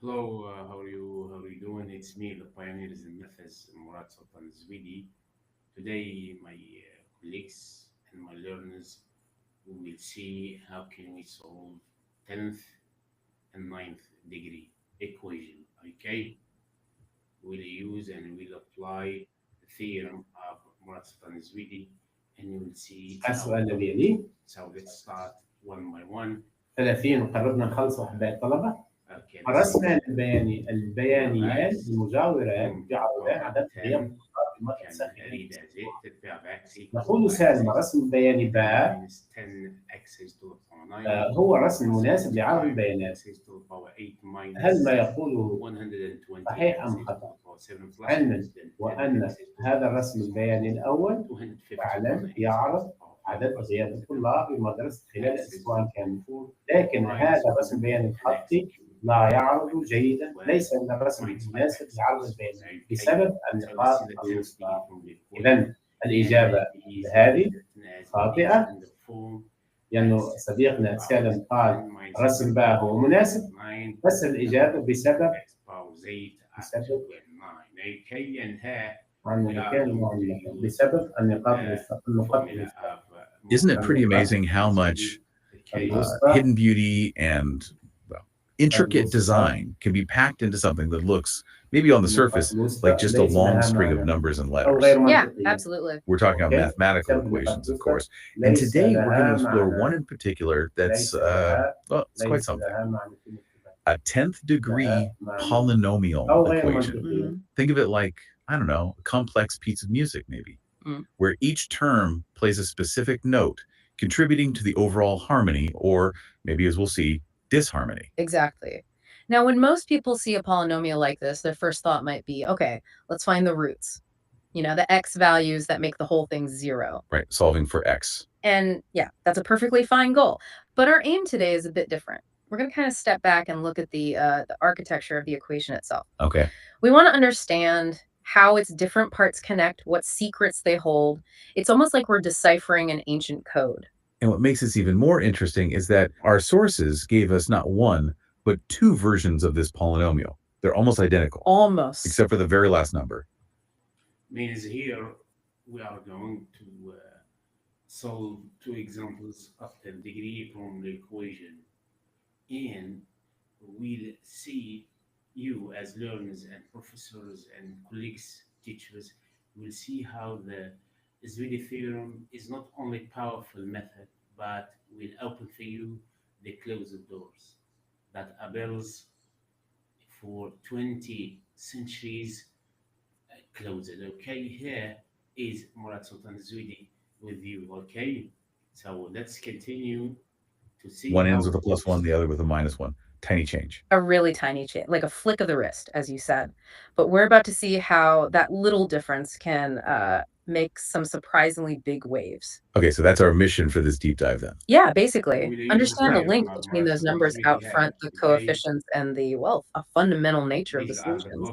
Hello, how are you? How are you doing? It's me, the pioneers in methods, Mourad Sultan Ezouidi. Today, my colleagues and my learners, we will see how can we solve 10th and ninth degree equation. Okay, we'll use and we'll apply the theorem of Mourad Sultan Ezouidi, and you will see السؤال الذي يليه So let's start one by one. 30 وقربنا نخلص أحباء الطلبة. Okay, الرسم البيانيات المجاورات بعرضان عدد قيم بمرة ساخنة. نقول سالم الرسم البياني باء هو الرسم المناسب لعرض البيانات. هل ما يقوله صحيح أم خطأ؟ علما وأن هذا الرسم البياني الأول فعلا يعرض عدد غياب الطلاب بمدرسة خلال أسبوع كامل، لكن هذا الرسم البياني الخطي لا يعرض جيدا، ليس من الرسم المناسب لعرض البيانات بسبب النقاط الوسطى. إذن الإجابة هذه خاطئة، لأنه صديقنا سالم قال رسم باء هو مناسب، بس الإجابة بسبب النقاط الوسطى. Isn't it pretty amazing how much hidden beauty and intricate design can be packed into something that looks maybe on the surface like just a long string of numbers and letters? Yeah, absolutely. We're talking about mathematical equations, of course. And today we're going to explore one in particular that's, well, it's quite something. A 10th degree polynomial equation. Think of it like, I don't know, a complex piece of music maybe, where each term plays a specific note, contributing to the overall harmony, or maybe, as we'll see, disharmony. Exactly. Now, when most people see a polynomial like this, their first thought might be, okay, let's find the roots. You know, the x values that make the whole thing 0. Right, solving for x. And yeah, that's a perfectly fine goal. But our aim today is a bit different. We're going to kind of step back and look at the architecture of the equation itself. Okay. We want to understand how its different parts connect, what secrets they hold. It's almost like we're deciphering an ancient code. And what makes this even more interesting is that our sources gave us not one, but 2 versions of this polynomial. They're almost identical. Almost. Except for the very last number. Means here we are going to solve 2 examples of 10 degree from the equation. And we'll see you as learners and professors and colleagues, teachers, will see how the Ezouidi theorem is not only powerful method, but will open for you the closed doors that appears for 20 centuries closed. Okay, here is Mourad Sultan Ezouidi with you. Okay, so let's continue to see. One ends with a +1, the other with a -1. Tiny change. A really tiny change, like a flick of the wrist, as you said. But we're about to see how that little difference can make some surprisingly big waves. Okay, so that's our mission for this deep dive then. Yeah, basically. Understand the link between those numbers out front, the coefficients, and the, well, a fundamental nature of the solutions.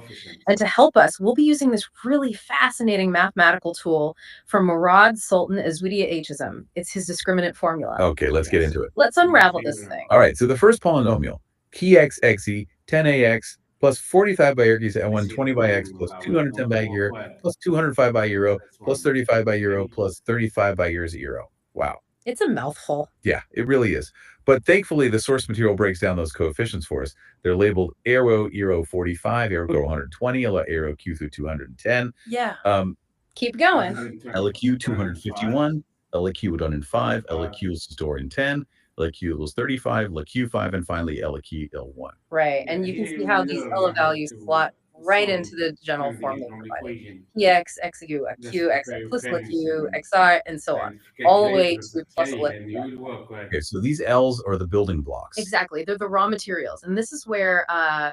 And to help us, we'll be using this really fascinating mathematical tool from Mourad Sultan Ezouidi HSM. It's his discriminant formula. Okay, let's get into it. Let's unravel this thing. All right, so the first polynomial, kx xe 10ax plus 45 by x and 120 by x plus 210 by year plus 205 by euro plus 35 by euro plus 35 by years at euro. Wow. It's a mouthful. Yeah, it really is. But thankfully, the source material breaks down those coefficients for us. They're labeled arrow, euro 45, arrow 120, arrow q through 210. Yeah. Keep going. LQ 251, LQ done in 5, LQ is stored in 10. LQ equals 35, LQ5, and finally LQ L1. Right, and you can see how these L values slot right into the general formula provided. Px, xu, q, x plus LQ, xi, and so on, all the way to plus LQ. Okay, so these L's are the building blocks. Exactly, they're the raw materials, and this is where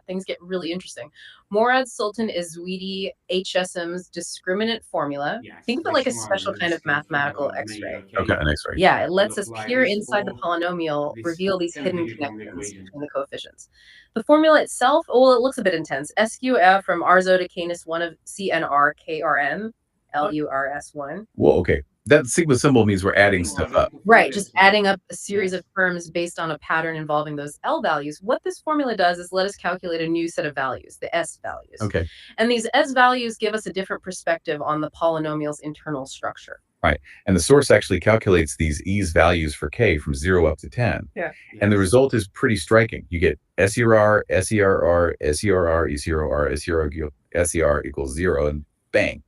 things get really interesting. Mourad Sultan Ezouidi HSM's discriminant formula. Think of it like a special kind of mathematical X-ray. Okay, an X-ray. Yeah, it lets us peer inside the polynomial, reveal these hidden connections between the coefficients. The formula itself, well, it looks a bit intense. SQF from Rzo to Canis 1 of CNR KRM, LURS1. Well, okay. That sigma symbol means we're adding stuff up. Right, just adding up a series of terms based on a pattern involving those L values. What this formula does is let us calculate a new set of values, the S values. Okay. And these S values give us a different perspective on the polynomial's internal structure. Right. And the source actually calculates these E's values for K from 0 up to 10. Yeah. And the result is pretty striking. You get SERR, SERR, SERR, ECRR, SER equals 0, and bang.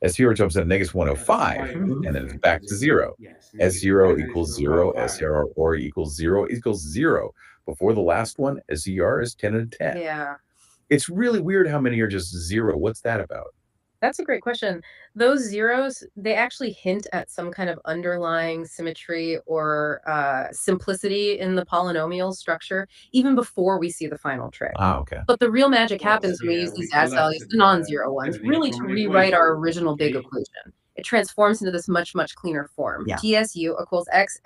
S0 jumps at -105, and then it's back to 0. S0 equals 0, SERR equals 0 equals 0. Before the last one, SER is 10 and 10. Yeah. It's really weird how many are just 0. What's that about? That's a great question. Those zeros, they actually hint at some kind of underlying symmetry or simplicity in the polynomial structure, even before we see the final trig. Ah, okay. But the real magic happens when we Yeah, use we these as values, the non-zero ones, everything really from to the rewrite our equation, original big okay? equation. It transforms into this much, much cleaner form. Yeah. TSU equals x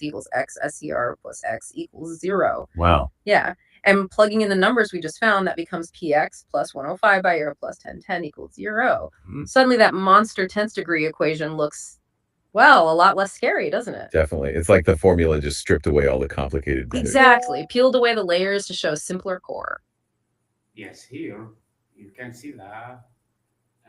equals x, SCR plus x equals 0. Wow. Yeah. And plugging in the numbers we just found, that becomes px plus 105 by error plus 1010 equals 0. Suddenly that monster 10th degree equation looks, well, a lot less scary, doesn't it? Definitely. It's like the formula just stripped away all the complicated bits. Exactly. Peeled away the layers to show a simpler core. Yes, here you can see that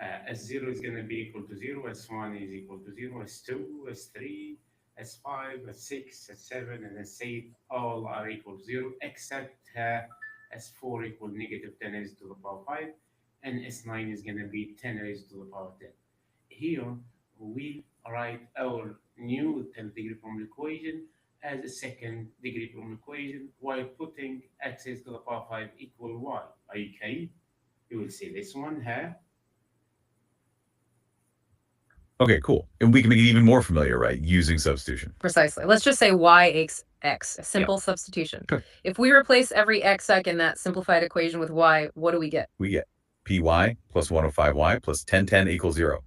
S0 is going to be equal to 0, S1 is equal to 0, S2, S3, S5, S6, S7, and S8 all are equal to 0, except S4 equal negative 10 raised to the power 5, and S9 is going to be 10 raised to the power 10. Here, we write our new 10th degree polynomial equation as a second degree polynomial equation while putting x raised to the power 5 equal y. Okay, you will see this one here. Okay, cool. And we can make it even more familiar, right? Using substitution. Precisely. Let's just say y equals x, a simple substitution. Okay. If we replace every xsec in that simplified equation with y, what do we get? We get py plus 105y plus 1010 equals 0.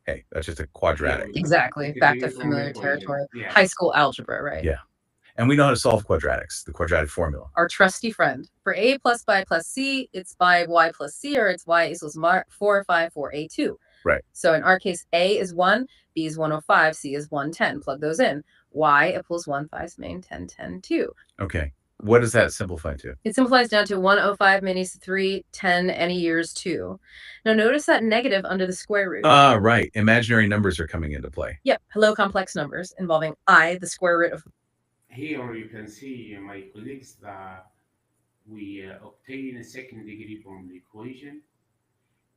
Hey, that's just a quadratic. Exactly. Back to familiar territory. Yeah. High school algebra, right? Yeah. And we know how to solve quadratics, the quadratic formula. Our trusty friend. For a plus b plus c, it's by y plus c, or it's y equals 4, 5, 4, a2. Right. So in our case, a is 1, b is 105, c is 110. Plug those in. Y equals 1, 5, main 10, 10, 2. Okay. What does that simplify to? It simplifies down to 105 minus 3, 10, any years 2. Now notice that negative under the square root. Ah, right. Imaginary numbers are coming into play. Yep. Hello, complex numbers involving I, the square root of. Here you can see, my colleagues, that we obtain a second degree polynomial equation,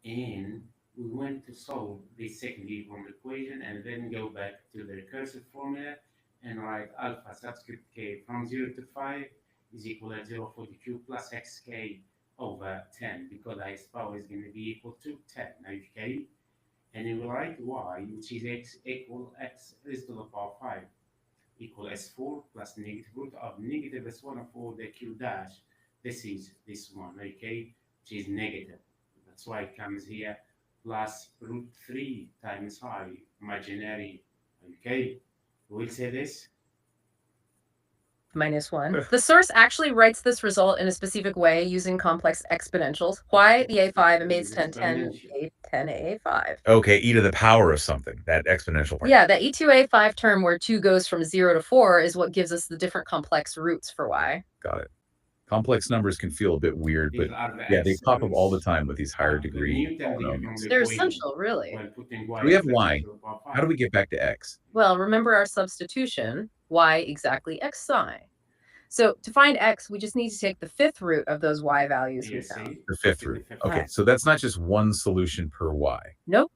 and we went to solve this second degree polynomial equation and then go back to the recursive formula and write alpha subscript k from 0 to 5 is equal to 0.42 plus xk over 10, because the highest power is going to be equal to 10. Okay, and you will write y, which is x equal x raised to the power 5 equal S4 plus negative root of negative S1 of the Q dash. This is this one, okay, which is negative. That's why it comes here plus root 3 times I, imaginary. Okay, we'll say this. Minus 1. The source actually writes this result in a specific way using complex exponentials. Y, the A5, and base 10, 10, A10, A5. Okay, e to the power of something, that exponential part. Yeah, that E2A5 term where 2 goes from 0 to 4 is what gives us the different complex roots for Y. Got it. Complex numbers can feel a bit weird, but yeah, they pop up all the time with these higher degree polynomials. They're essential, really. So we have y. How do we get back to x? Well, remember our substitution, y exactly x psi. So to find x, we just need to take the fifth root of those y values we found. The fifth root. Okay, so that's not just one solution per y. Nope.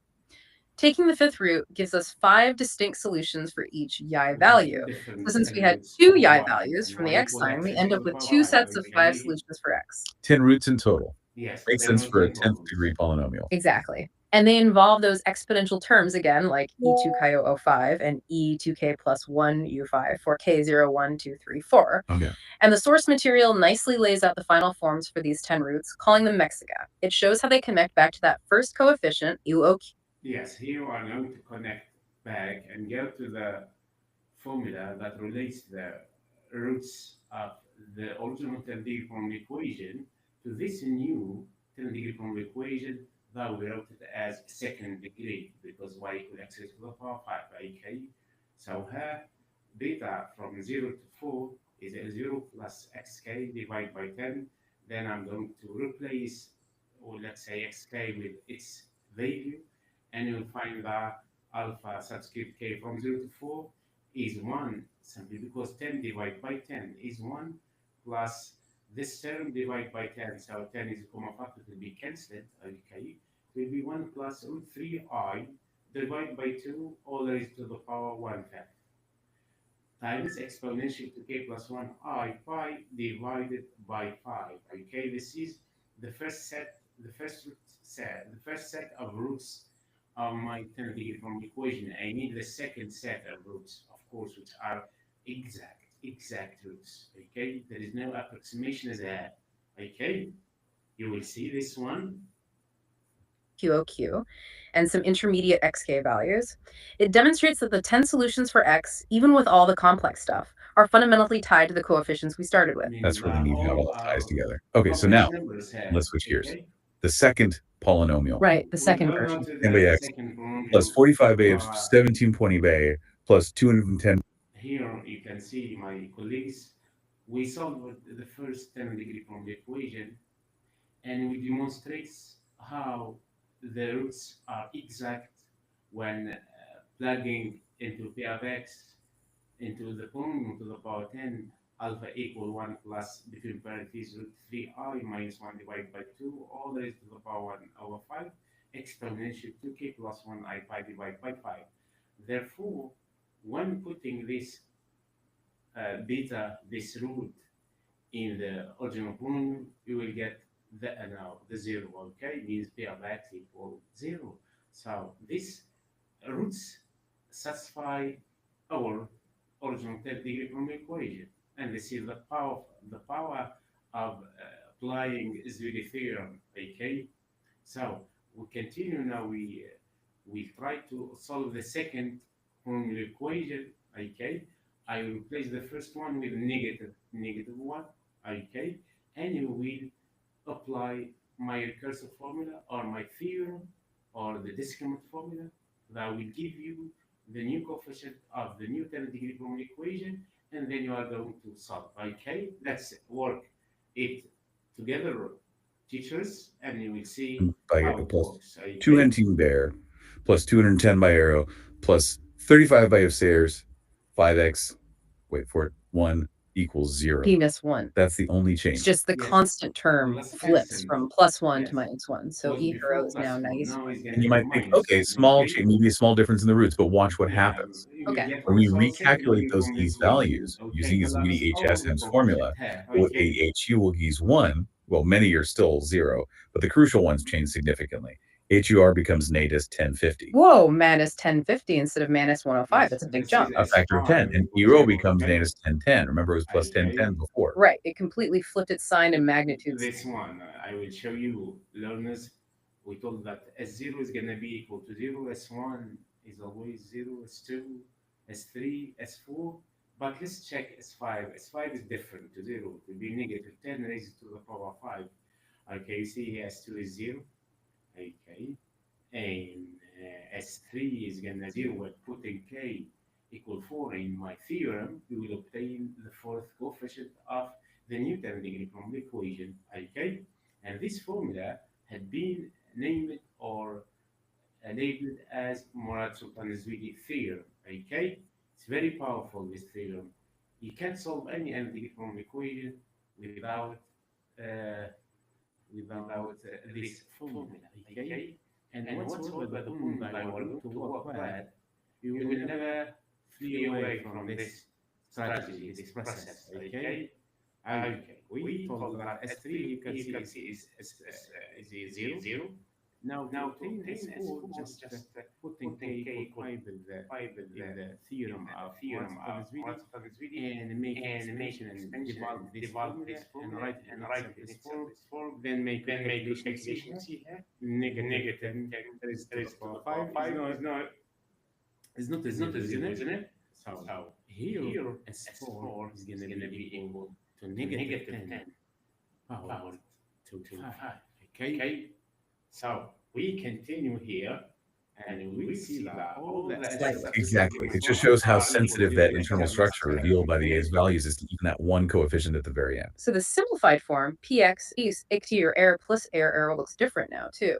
Taking the fifth root gives us 5 distinct solutions for each y value. So since we had 2 y values from the x sign, we end up with 2 sets of 5 solutions for x. 10 roots in total. Yes. Makes sense for a 10th degree polynomial. Exactly. And they involve those exponential terms again, like e2 chi 05 and e2k plus 1 u5 for k0, 1, 2, 3, 4. Okay. And the source material nicely lays out the final forms for these 10 roots, calling them mexica. It shows how they connect back to that first coefficient, uok. Yes, here we are going to connect back and go to the formula that relates the roots of the original 10 degree polynomial equation to this new 10 degree polynomial equation that we wrote it as second degree because y equal x raised to the power 5. Okay, so here beta from 0 to 4 is L0 plus xk divided by 10. Then I'm going to replace, or let's say xk with its value, and you'll find that alpha subscript k from 0 to 4 is 1, simply because 10 divided by 10 is 1, plus this term divided by 10, so 10 is a common factor, will be cancelled, okay? It will be 1 plus root 3I divided by 2 all raised to the power 1/5 times exponential to k plus 1 I pi divided by 5. Okay, this is the first set, the first set of roots of my 10 degree from equation. I need the second set of roots, of course, which are exact roots. Okay, there is no approximation there. Okay, you will see this one. QOQ, and some intermediate xk values, it demonstrates that the 10 solutions for x, even with all the complex stuff, are fundamentally tied to the coefficients we started with. That's really neat how it all ties together. Okay, so now let's switch gears. The second polynomial. Right, the second version. 10 by x plus 45 by 1720 by plus 210. Here you can see my colleagues. We solved the first 10 degree from the equation, and we demonstrate how the roots are exact when plugging into p of x into the polynomial to the power 10, alpha equal 1 plus between parentheses root 3I minus 1 divided by 2 all raised to the power 1 over 5 exponential 2k plus 1 I pi divided by 5. Therefore, when putting this beta, this root in the original polynomial, you will get the 0, okay? Means p of x equal 0. So this roots satisfy our original third degree from equation. And this is the power of applying Ezouidi theorem, okay? So we continue now, we try to solve the second polynomial equation, okay? I will replace the first one with negative 1, okay? And you will apply my recursive formula or my theorem or the discriminant formula that will give you the new coefficient of the new 10 degree polynomial equation, and then you are going to solve. Okay, let's work it together, teachers, and you will see how it works. Okay? 210 bear plus 210 by arrow plus 35 by upstairs 5x, wait for it, 1 equals 0. Minus 1. That's the only change. It's just the constant term flips from +1 to -1. So e arrow is now -1. And you might think, okay, small change, maybe a small difference in the roots, but watch what happens. Okay. When we recalculate these values using Ezouidi HSM's formula, with HU will use 1, well, many are still 0, but the crucial ones change significantly. HUR becomes natus 1050. Whoa, minus 1050 instead of minus 105. That's a big jump. A factor of 10. And ERO becomes natus 1010. Remember, it was plus 1010 before. Right. It completely flipped its sign and magnitude. This one, I will show you, learners. We told that S0 is going to be equal to 0. S1 is always 0. S2, S3, S4. But let's check S5. S5 is different to 0. It will be negative 10 raised to the power 5. Okay, you see here S2 is 0. Okay, and S3 is going to 0. We're putting k equal 4 in my theorem. We will obtain the fourth coefficient of the Newton degree from the equation. Okay, and this formula had been named or labeled as Mourad Sultan Ezouidi theorem. Okay, it's very powerful, this theorem. You can't solve any degree from equation without this formula. Okay, and whatsoever the formula you are going to work with, you will never flee away from this strategy, this process. Okay. Okay, we told that S3 you can see is 0. Now to obtain S4, just putting k equal 5 in the theorem of Ezouidi and make expansion and develop this formula and write it in this form. Then make calculation. See here, negative 10 raised to the power 5 is not, isn't it? So here S4 is going to be equal to negative 10 power to 5. Okay? So we continue here, and we will see that all the Exactly. It just shows how sensitive that internal structure revealed by the A's values is to even that one coefficient at the very end. So the simplified form, px equals to your error plus error looks different now too.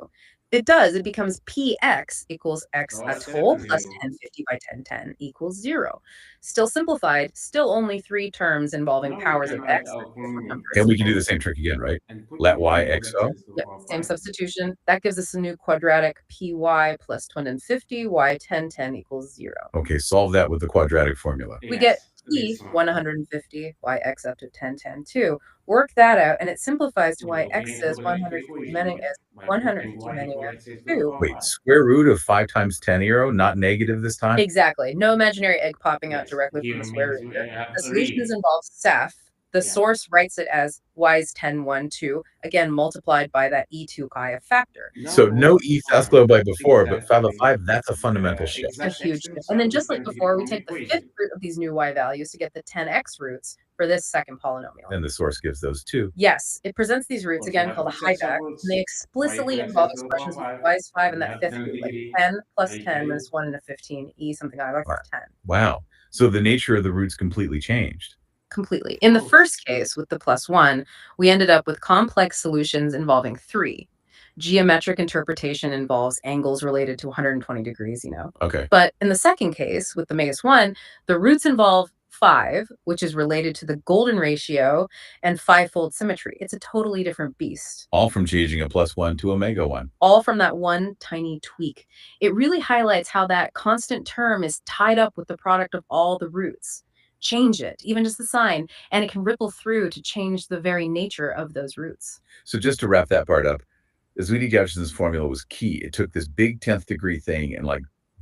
It does. It becomes px equals x at whole plus 1050 by 1010 equals 0. Still simplified, still only 3 terms involving Now we powers can of write x our and different polynomial And numbers. we can do the same trick again, right? and put Let y equal xo. axis to the Yep, power same 5. substitution. That gives us a new quadratic py plus 250 y 1010 equals 0. Okay, solve that with the quadratic formula. We get Yes, p this one. 150 yx up to 1010 too. Work that out, and it simplifies to We yx obtain is quadratic 150 equation many is by 150 putting y many equal is axis to the 2. power Wait, 5. square root of 5 times 10 euro, not negative this time? Exactly. No imaginary egg popping out Yes, directly here from the square means root we here. have The a solutions real. involve Ceph. The Yeah. source writes it as y is 10, 1, 2, again multiplied by that e2 chi of factor. So no e Saslo by before, but Exactly. 505, that's a fundamental shift. A Exact huge axis shift. And then of the just like 10 before, we degree take the equation. fifth root of these new y values to get the 10x roots for this second polynomial. And the source gives those too. Yes, it presents these roots, Well, again we have called a two sets of hijack, roots. and they Y explicitly equal involve axis to the power expressions with 5. y is 5 and We that have fifth 10 root, like degree. 10 plus 10 Okay. minus 1 and a 15, e something out of 10. Wow. So the nature of the roots completely changed. Completely. In the first case, with the plus 1, we ended up with complex solutions involving 3. Geometric interpretation involves angles related to 120 degrees, Okay. But in the second case, with the Magus 1, the roots involve 5, which is related to the golden ratio and fivefold symmetry. It's a totally different beast. All from changing a +1 to omega 1. All from that one tiny tweak. It really highlights how that constant term is tied up with the product of all the roots. Change it, even just the sign, and it can ripple through to change the very nature of those roots. So just to wrap that part up, Ezouidi Jefferson's formula was key. It took this big 10th degree thing and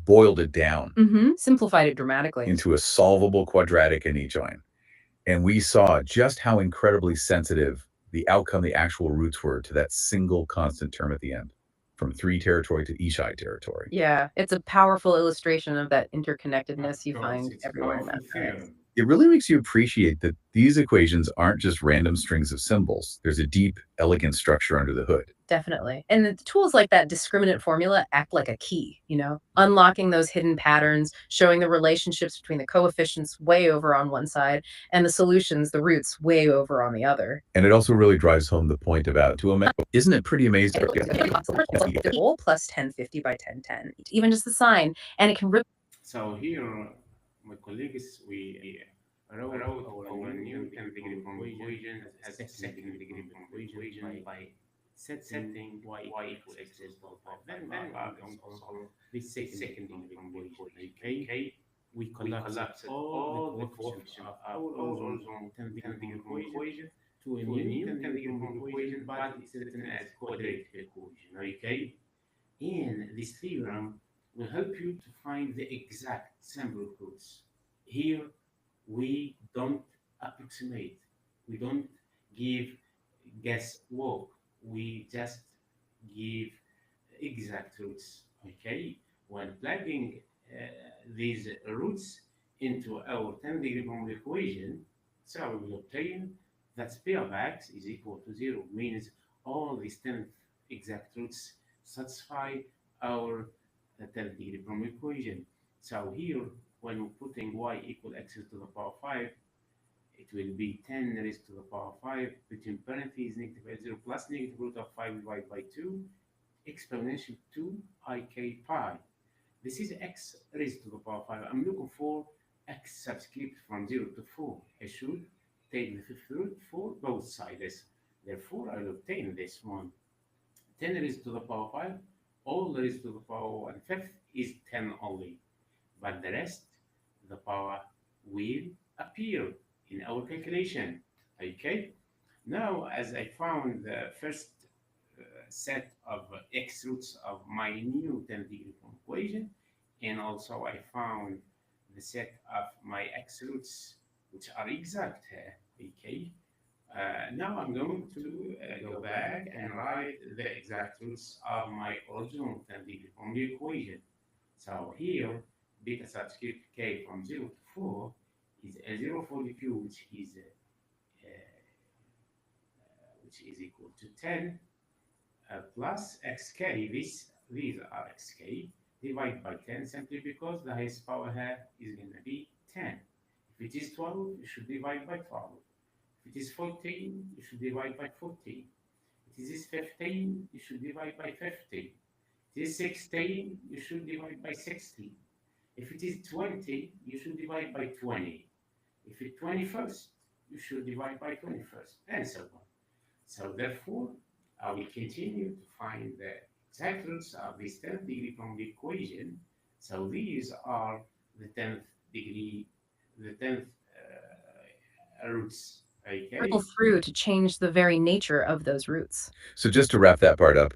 boiled it down Simplified it dramatically. into a solvable quadratic in each line. And we saw just how incredibly sensitive the outcome, the actual roots were to that single constant term at the end, from 3 territory to Ishai territory. Yeah, it's a powerful illustration of that interconnectedness you find everywhere in mathematics. It really makes you appreciate that these equations aren't just random strings of symbols. There's a deep, elegant structure under the hood. Definitely. And the tools like that discriminant formula act like a key, unlocking those hidden patterns, showing the relationships between the coefficients way over on one side and the solutions, the roots, way over on the other. And it also really drives home the point about isn't it pretty amazing? Whole plus 1050 by 1010, even just the sign, and it can rip. So here, my colleagues, we wrote our new 10 degree from equation as second degree from equation by setting y equals x to the 5. Then we are going to solve this second degree from equation. Okay, we collapse all the coefficients of our original 10 degree from equation to a new 10 degree from equation, but it's written as quadratic equation. Okay, and this theorem will help you to find the exact symbolic roots. Here, we don't approximate, we don't give guesswork, we just give exact roots. Okay, when plugging these roots into our 10 degree from equation, so we will obtain that p of x is equal to 0, means all these 10 exact roots satisfy our 10 degree from equation. So here, when we're putting y equal x to the power 5, it will be 10 raised to the power 5, between parentheses, negative 0 plus negative root of 5 divided by 2, exponential 2 ik pi. This is x raised to the power 5. I'm looking for x subscript from 0 to 4. I should take the fifth root for both sides. Therefore, I'll obtain this one. 10 raised to the power 5, all raised to the power 1/5 is 10 only. But the rest, the power will appear in our calculation. Okay? Now, as I found the first set of x roots of my new 10 degree from equation, and also I found the set of my x roots, which are exact here. Okay? Now I'm going to go back and write the exact roots of my original 10 degree from the equation. So here, beta subscript k from 0 to 4 is a 0 for the q, which is equal to 10. plus xk. These are xk. Divide by 10 simply because the highest power here is going to be 10. If it is 12, you should divide by 12. If it is 14, you should divide by 14. If it is 15, you should divide by 15. If it is 16, you should divide by 16. If it is 20, you should divide by 20. If it's 21st, you should divide by 21st, and so on. So therefore, I will continue to find the exact roots of this 10th degree from the equation. So these are the 10th degree, the 10th roots. Ripple Okay. through to change the very nature of those roots. So just to wrap that part up,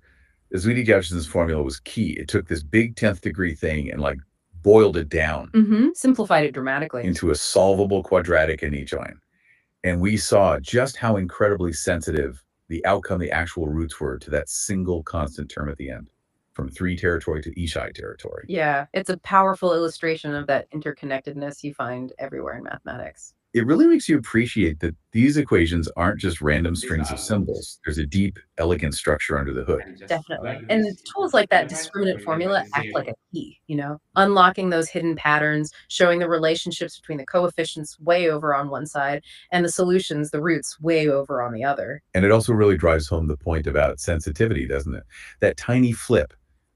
Ezouidi Jefferson's formula was key. It took this big 10th degree thing and like boiled it down Simplified it dramatically. into a solvable quadratic anyjoin. And we saw just how incredibly sensitive the outcome, the actual roots were to that single constant term at the end, from 3 territory to Ishai territory. Yeah, it's a powerful illustration of that interconnectedness you find everywhere in mathematics. It really makes you appreciate that these equations aren't just random strings of symbols. There's a deep, elegant structure under the hood. And just Definitely. like And this, you tools put like that element, discriminant you formula get act like a zero. key, unlocking those hidden patterns, showing the relationships between the coefficients way over on one side and the solutions, the roots, way over on the other. And it also really drives home the point about sensitivity, doesn't it? That tiny flip,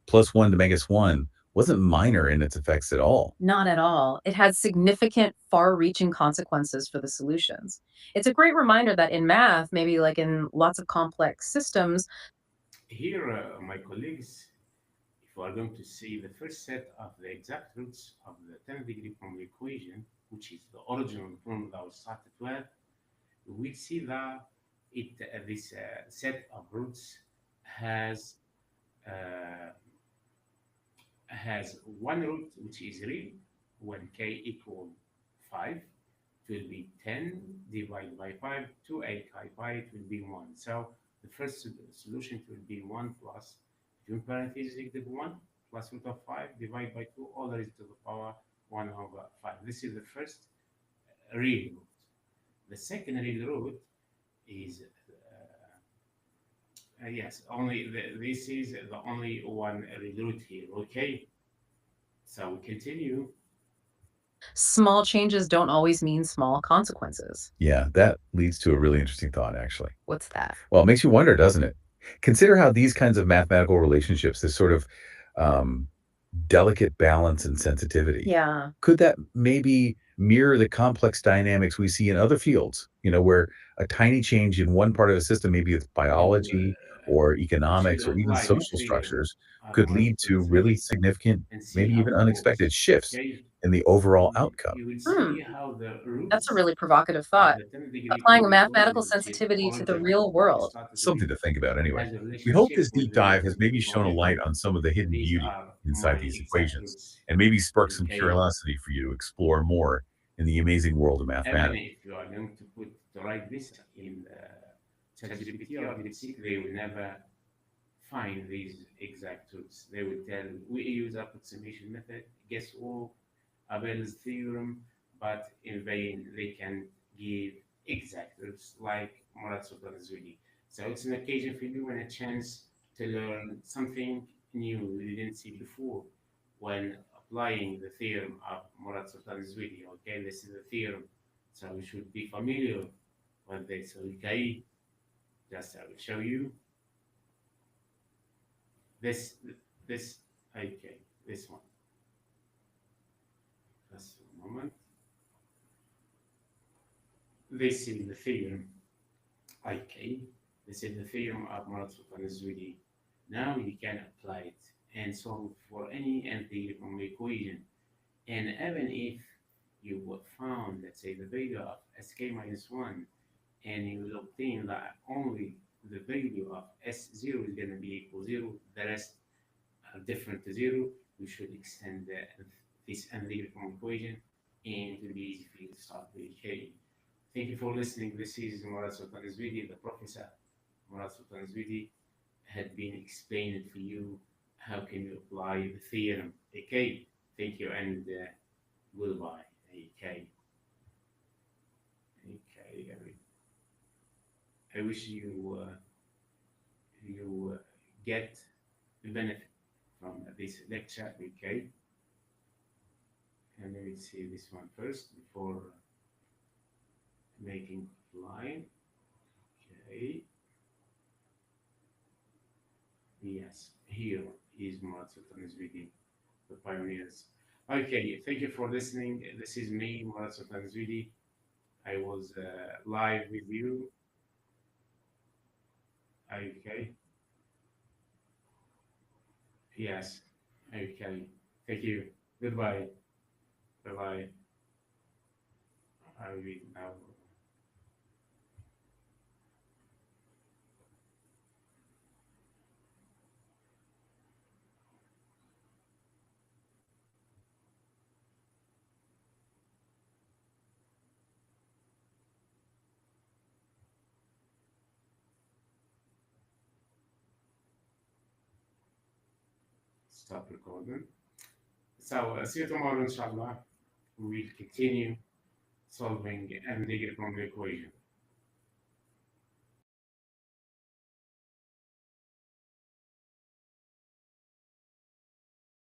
+1 to -1, wasn't minor in its effects at all. Not at all. It has significant, far reaching consequences for the solutions. It's a great reminder that in math, maybe like in lots of complex systems, Here, my colleagues, if we are going to see the first set of the exact roots of the 10th degree from the equation, which is the original formula that we started with, we see that this set of roots has uh, one root which is real when k equal 5. It will be 10 divided by 5 to 8 pi, it will be 1. So the first solution will be 1 plus, between parentheses equal to 1 plus root of 5 divided by 2 all raised to the power 1 over 5. This is the first real root. The second real root is yes, this is the only one real root here. Okay, so we continue. small changes don't always mean small consequences. Yeah, that leads to a really interesting thought, actually. What's that? Well, it makes you wonder, doesn't it? Consider how these kinds of mathematical relationships, this sort of delicate balance and sensitivity, Yeah. could that maybe mirror the complex dynamics we see in other fields, where a tiny change in one part of the system, maybe it's To biology or actually economics or even apply the social theorem structures, of could lead Mourad to really Sultan significant, and see maybe how even it unexpected works. shifts Okay, in the overall outcome. you will Hmm. see how the That's a roots really provocative of thought. the 10th degree Applying a from the mathematical equation, which is sensitivity to the original real that we world. started with, Something to think about anyway. has a We hope relationship this with deep the dive has 10th maybe degree from shown the a light equation. on some of the hidden These beauty are inside my these exact equations roots. and maybe spark some Okay, curiosity for you to explore more in the amazing world of even mathematics. if you are going to write this in ChatGPT or DeepSeek, they will never find these exact roots. They will tell we use approximation method, guess what, Abel's theorem, but in vain they can give exact roots like Mourad Sultan Ezouidi. So it's an occasion for you and a chance to learn something new you didn't see before when applying the theorem of Mourad Sultan Ezouidi. Okay, this is the theorem, so you should be familiar with this. Okay, just I will show you this this okay this one. Just a moment. This is the theorem. Okay, this is the theorem of Mourad Sultan Ezouidi. Now you can apply it and solve for any entity from the equation. And even if you found, let's say, the value of sk minus 1, and you will obtain that only the value of s0 is going to be equal 0, the rest are different to 0, we should extend this entity from equation, and it will be easy for you to start with k. Thank you for listening. This is Mourad Sultan Ezouidi, the professor. Mourad Sultan Ezouidi had been explaining for you how can you apply the theorem. Okay, thank you and goodbye. Okay, okay. I wish you get the benefit from this lecture. Okay, and let me see this one first before making line. Okay, yes, here is Mourad Sultan Ezouidi, the pioneers. Okay, thank you for listening. This is me, Mourad Sultan Ezouidi. I was live with you. Okay, yes, okay. Thank you. Goodbye. Bye bye. I will now. Stop recording. So, see you tomorrow, inshallah. We will continue solving and degree from the equation.